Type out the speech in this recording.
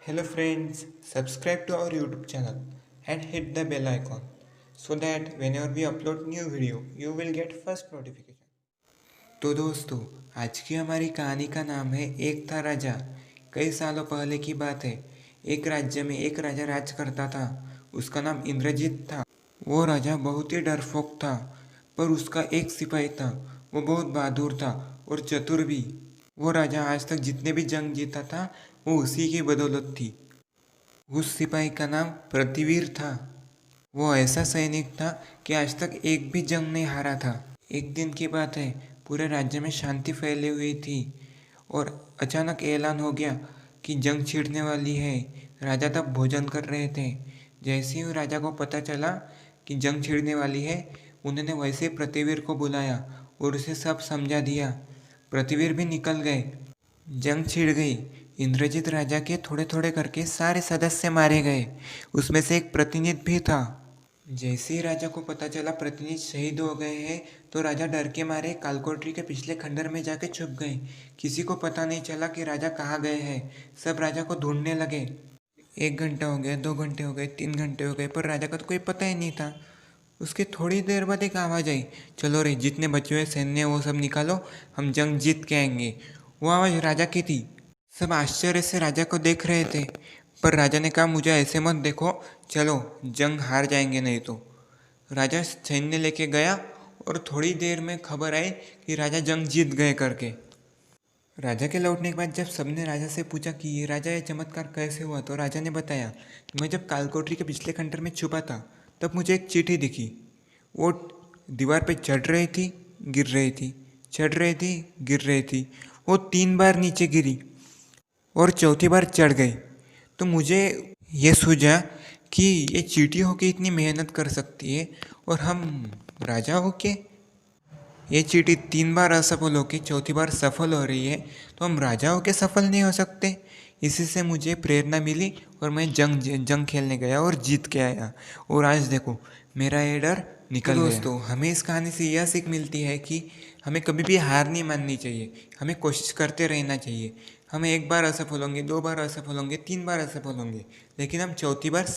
Hello friends, subscribe to our YouTube channel and hit the bell icon so that whenever we upload new video, you will get first notification. तो दोस्तों, आज की हमारी कहानी का नाम है एक था राजा। कई सालों पहले की बात है। एक राज्य में एक राजा राज करता था। उसका नाम इंद्रजीत था। वो राजा बहुत ही डरपोक था, पर उसका एक सिपाही था। वो बहुत बहादुर था और चतुर भी। वो राजा आज तक जितने भी जंग जीता था, वो उसी की बदौलत थी। उस सिपाही का नाम प्रतिवीर था। वो ऐसा सैनिक था कि आज तक एक भी जंग नहीं हारा था। एक दिन की बात है, पूरे राज्य में शांति फैली हुई थी और अचानक ऐलान हो गया कि जंग छिड़ने वाली है। राजा तब भोजन कर रहे थे। जैसे ही राजा को पता चला कि जंग छिड़ने वाली है, उन्होंने वैसे ही प्रतिवीर को बुलाया और उसे सब समझा दिया। प्रतिवीर भी निकल गए। जंग छिड़ गई। इंद्रजीत राजा के थोड़े थोड़े करके सारे सदस्य मारे गए। उसमें से एक प्रतिनिधि भी था। जैसे ही राजा को पता चला प्रतिनिधि शहीद हो गए हैं, तो राजा डर के मारे कालकोटरी के पिछले खंडर में जाके छुप गए। किसी को पता नहीं चला कि राजा कहाँ गए हैं। सब राजा को ढूंढने लगे। 1 घंटा हो गया, 2 घंटे हो गए, 3 घंटे हो गए, पर राजा का तो कोई पता ही नहीं था। उसके थोड़ी देर बाद एक आवाज़ आई, चलो रे, जितने बचे हुए सैन्य वो सब निकालो, हम जंग जीत के आएंगे। वो आवाज़ राजा की थी। सब आश्चर्य से राजा को देख रहे थे, पर राजा ने कहा, मुझे ऐसे मत देखो, चलो जंग हार जाएंगे नहीं तो। राजा सैन्य लेके गया और थोड़ी देर में खबर आई कि राजा जंग जीत गए करके। राजा के लौटने के बाद जब सबने राजा से पूछा कि ये राजा, ये चमत्कार कैसे हुआ, तो राजा ने बताया कि मैं जब कालकोठरी के पिछले खंडर में छुपा था, तब मुझे एक चिट्ठी दिखी। वो दीवार पे चढ़ रही थी, गिर रही थी, चढ़ रही थी, गिर रही थी। वो 3 बार नीचे गिरी और चौथी बार चढ़ गई। तो मुझे ये सूझा कि ये चींटी होके इतनी मेहनत कर सकती है और हम राजा होके ये चींटी 3 बार असफल होके चौथी बार सफल हो रही है, तो हम राजा होके सफल नहीं हो सकते। इसी से मुझे प्रेरणा मिली और मैं जंग खेलने गया और जीत के आया। और आज देखो, मेरा ये डर निकल गया। दोस्तों, हमें इस कहानी से यह सीख मिलती है कि हमें कभी भी हार नहीं माननी चाहिए। हमें कोशिश करते रहना चाहिए। हम 1 बार असफल होंगे, 2 बार असफल होंगे, 3 बार असफल होंगे, लेकिन हम चौथी बार